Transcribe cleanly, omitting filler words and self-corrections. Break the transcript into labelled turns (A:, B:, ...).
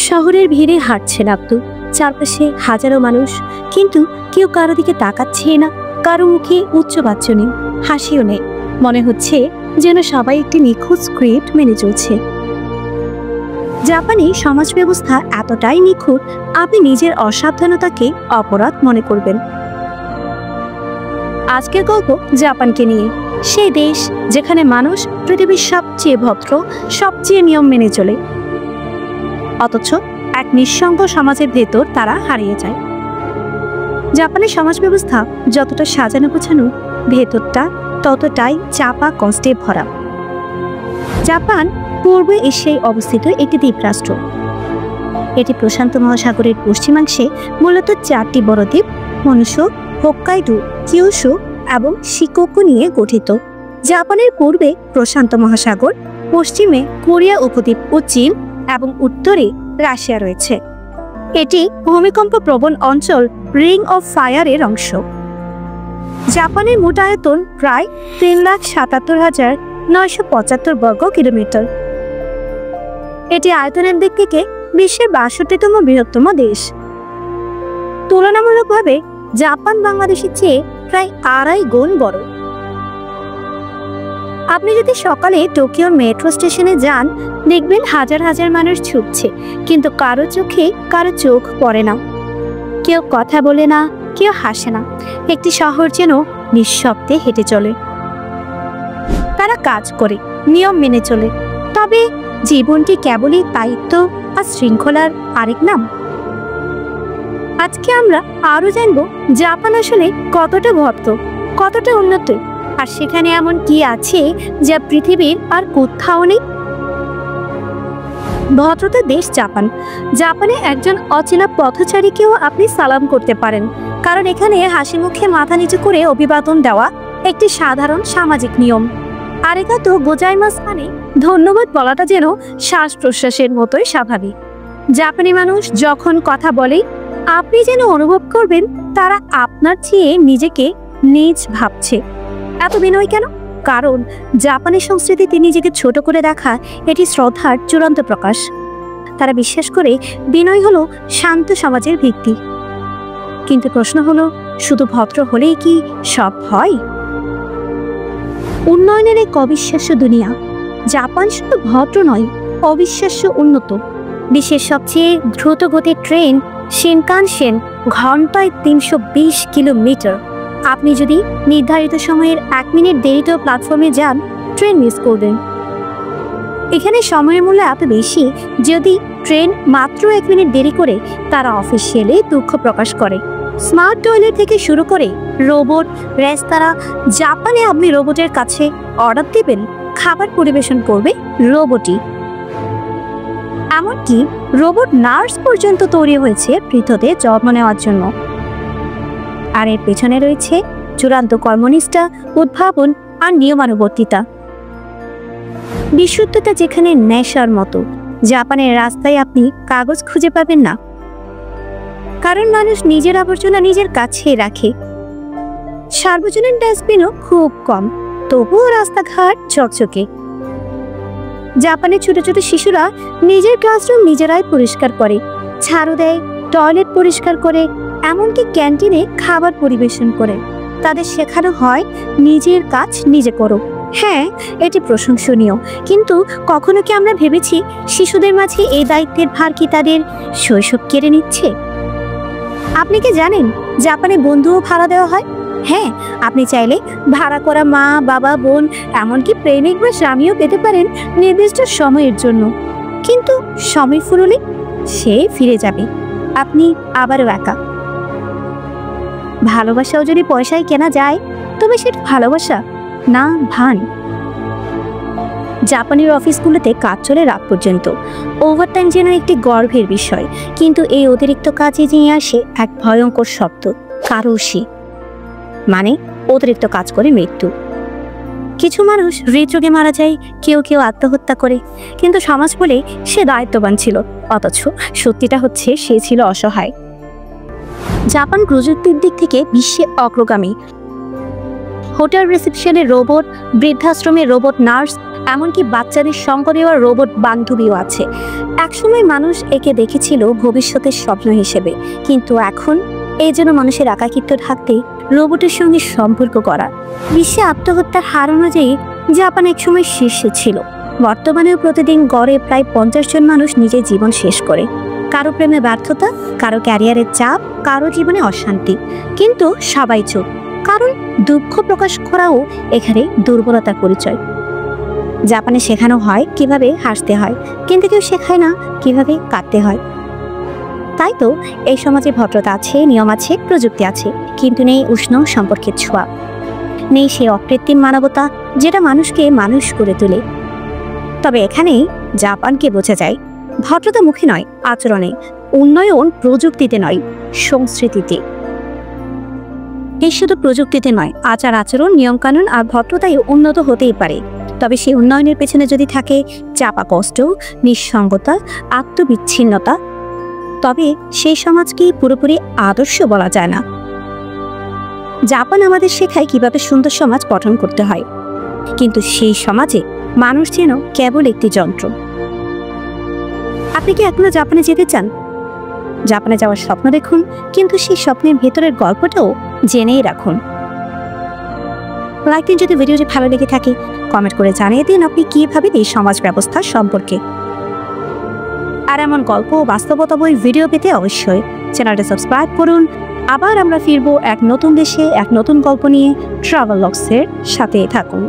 A: শহরের ভিড়ে হাঁটছেন আব্দুল। চারপাশে হাজারো মানুষ, কিন্তু কেউ কারো দিকে তাকাচ্ছে না। কারো মুখে উচ্চবাচ্য নেই, হাসিও নেই। মনে হচ্ছে যেন সবাই একটি নিখুঁত স্ক্রিপ্ট মেনে চলছে। জাপানি সমাজ ব্যবস্থা এতটাই নিখুঁত, আপনি নিজের অসাবধানতাকে অপরাধ মনে করবেন। আজকের গল্প জাপানকে নিয়ে, সেই দেশ যেখানে মানুষ পৃথিবীর সবচেয়ে ভদ্র, সবচেয়ে নিয়ম মেনে চলে, অথচ এক নিঃসঙ্গ সমাজের ভেতর তারা হারিয়ে যায়। জাপানের সমাজ ব্যবস্থা যতটা সাজানো গোছানো, ভেতরটা ততটাই চাপা কষ্টে ভরা। জাপান পূর্ব এশিয়ায় অবস্থিত একটি দ্বীপরাষ্ট্র। এটি প্রশান্ত মহাসাগরের পশ্চিমাংশে মূলত 4টি বড় দ্বীপ হনশু, হোক্কাইডো, কিউশু এবং শিকোকু নিয়ে গঠিত। জাপানের পূর্বে প্রশান্ত মহাসাগর, পশ্চিমে কোরিয়া উপদ্বীপ ও চীন এবং উত্তরে রাশিয়া রয়েছে। এটি ভূমিকম্প প্রবণ অঞ্চল রিং অফ ফায়ারের অংশ। জাপানের মোট আয়তন প্রায় 3,77,975 বর্গ কিলোমিটার। এটি আয়তনের দিক থেকে বিশ্বের 62তম বৃহত্তম দেশ। তুলনামূলকভাবে জাপান বাংলাদেশের চেয়ে প্রায় 2.5 গুণ বড়। আপনি যদি সকালে টোকিওর মেট্রো স্টেশনে যান, দেখবেন হাজার হাজার মানুষ ছুটছে, কিন্তু কারো চোখে কারো চোখ পড়ে না। কেউ কথা বলে না, কেউ হাসে না। একটি শহর যেন নিঃশব্দে হেঁটে চলে। তারা কাজ করে, নিয়ম মেনে চলে, তবে জীবনটি কেবলই দায়িত্ব আর শৃঙ্খলার আরেক নাম। আজকে আমরা আরো জানবো জাপান আসলে কতটা ভদ্র, কতটা উন্নত, আর সেখানে এমন কি আছে যা পৃথিবীর আর কোথাও নেই। ভদ্রতার দেশ জাপান। জাপানে একজন অচেনা পথচারীকেও আপনি সালাম করতে পারেন, কারণ এখানে হাসি মুখে মাথা নিচু করে অভিবাদন দেওয়া একটি সাধারণ সামাজিক নিয়ম। আরিগাতো গোজাইমাস মানে ধন্যবাদ বলাটা যেন শ্বাস প্রশ্বাসের মতোই স্বাভাবিক। জাপানি মানুষ যখন কথা বলে, আপনি যেন অনুভব করবেন তারা আপনার চেয়ে নিজেকে নিজ ভাবছে। এত বিনয় কেন? কারণ জাপানি সংস্কৃতিতে নিজেকে ছোট করে দেখা এটি শ্রদ্ধার চূড়ান্ত প্রকাশ। তারা বিশ্বাস করে বিনয় হলো শান্ত সমাজের ভিত্তি। কিন্তু প্রশ্ন হলো, শুধু ভদ্র হলেই কি সব হয়? উন্নয়নের এক অবিশ্বাস্য দুনিয়া। জাপান শুধু ভদ্র নয়, অবিশ্বাস্য উন্নত। বিশ্বের সবচেয়ে দ্রুত গতির ট্রেন শিনকানসেন ঘন্টায় 320 কিলোমিটার। আপনি যদি নির্ধারিত সময়ের 1 মিনিট দেরিতেও প্ল্যাটফর্মে যান, ট্রেন মিস করবেন। এখানে সময়ের মূল্য এত বেশি, যদি ট্রেন মাত্র 1 মিনিট দেরি করে, তারা অফিসিয়ালি দুঃখ প্রকাশ করে। স্মার্ট টয়লেট থেকে শুরু করে রোবট রেস্তোরাঁ, জাপানে আপনি রোবটের কাছে অর্ডার দিবেন, খাবার পরিবেশন করবে রোবটই। এমনকি রোবট নার্স পর্যন্ত তৈরি হয়েছে পৃথকদের যত্ন নেওয়ার জন্য। আর এর পেছনে রয়েছে চূড়ান্ত কর্মনিষ্ঠা, উদ্ভাবন আর নিয়মানুবর্তিতা। বিশুদ্ধতা যেখানে নেশার মতো, জাপানের রাস্তায় আপনি কাগজ খুঁজে পাবেন না, কারণ মানুষ নিজের আবর্জনা নিজের কাছে রাখে। সার্বজনীন ডাস্টবিনও খুব কম, তবুও রাস্তাঘাট চকচকে। জাপানের ছোট ছোট শিশুরা নিজের ক্লাসরুম নিজেরাই পরিষ্কার করে, ঝাড়ু দেয়, টয়লেট পরিষ্কার করে, এমনকি ক্যান্টিনে খাবার পরিবেশন করে। তাদের শেখানো হয় নিজের কাজ নিজে করো। হ্যাঁ, এটি প্রশংসনীয়, কিন্তু কখনো কি আমরা ভেবেছি শিশুদের মাঝে এই দায়িত্বের ভার কি তাদের শৈশব কেড়ে নিচ্ছে? আপনি কি জানেন জাপানে বন্ধুও ভাড়া দেওয়া হয়? হ্যাঁ, আপনি চাইলে ভাড়া করা মা, বাবা, বোন, এমনকি প্রেমিক বা স্বামীও পেতে পারেন নির্দিষ্ট সময়ের জন্য। কিন্তু সময় ফুরলে সে ফিরে যাবে, আপনি আবারও একা। ভালোবাসাও যদি পয়সায় কেনা যায়, তবে সেটা ভালোবাসা না, ভান। জাপানের অফিসগুলোতে কাজ চলে রাত পর্যন্ত। ওভারটাইম যেন একটি গর্বের বিষয়, কিন্তু এই অতিরিক্ত কাজে নিয়ে আসে এক ভয়ঙ্কর শব্দ, কারোশি, মানে অতিরিক্ত কাজ করে মৃত্যু। কিছু মানুষ হৃদরোগে মারা যায়, কেউ কেউ আত্মহত্যা করে, কিন্তু সমাজ বলে সে দায়িত্ববান ছিল, অথচ সত্যিটা হচ্ছে সে ছিল অসহায়। জাপান প্রযুক্তির দিক থেকে বিশ্বে অগ্রগামী। হোটেল রিসেপশনের রোবট, বৃদ্ধাশ্রমের রোবট নার্স, এমনকি বাচ্চাদের সঙ্গ দেওয়া রোবট বান্ধবীও আছে। একসময় মানুষ একে দেখেছিল ভবিষ্যতের স্বপ্ন হিসেবে, কিন্তু এখন এই জন্য মানুষের একাকিত্ব ঢাকতে রোবটের সঙ্গে সম্পর্ক করা। বিশ্বে আত্মহত্যার হার অনুযায়ী জাপান একসময় শীর্ষে ছিল। বর্তমানেও প্রতিদিন গড়ে প্রায় 50 জন মানুষ নিজের জীবন শেষ করে। কারো প্রেমে ব্যর্থতা, কারো ক্যারিয়ারের চাপ, কারো জীবনে অশান্তি। কিন্তু সবাই চুপ, কারণ দুঃখ প্রকাশ করাও এখানে দুর্বলতার পরিচয়। জাপানে শেখানো হয় কিভাবে হাসতে হয়, কিন্তু কেউ শেখায় না কিভাবে কাঁদতে হয়। তাই তো এই সমাজে ভদ্রতা আছে, নিয়ম আছে, প্রযুক্তি আছে, কিন্তু নেই উষ্ণ সম্পর্কের ছোঁয়া, নেই সেই অকৃত্রিম মানবতা যেটা মানুষকে মানুষ করে তোলে। তবে এখানেই জাপানকে বোঝা যায়, ভদ্রতা মুখে নয়, আচরণে। উন্নয়ন প্রযুক্তিতে নয়, সংস্কৃতিতে। এই শুধু প্রযুক্তিতে নয়, আচার আচরণ, নিয়মকানুন আর ভদ্রতায় উন্নত হতেই পারে। তবে সেই উন্নয়নের পেছনে যদি থাকে চাপা কষ্ট, নিঃসঙ্গতা, আত্মবিচ্ছিন্নতা, তবে সেই সমাজকে পুরোপুরি আদর্শ বলা যায় না। জাপান আমাদের শেখায় কিভাবে সুন্দর সমাজ গঠন করতে হয়, কিন্তু সেই সমাজে মানুষ যেন কেবল একটি যন্ত্র। আপনি কি এখনো জাপানে যেতে চান? জাপানে যাওয়ার স্বপ্ন দেখুন, কিন্তু সেই স্বপ্নের ভেতরের গল্পটাও জেনেই রাখুন। লাইক দিন যদি ভিডিওটি ভালো লেগে থাকে, কমেন্ট করে জানিয়ে দিন আপনি কি ভাবেন এই সমাজ ব্যবস্থা সম্পর্কে। আর এমন গল্প ও বাস্তবতা বই ভিডিও পেতে অবশ্যই চ্যানেলটা সাবস্ক্রাইব করুন। আবার আমরা ফিরবো এক নতুন দেশে, এক নতুন গল্প নিয়ে। ট্রাভেল লগসের সাথে থাকুন।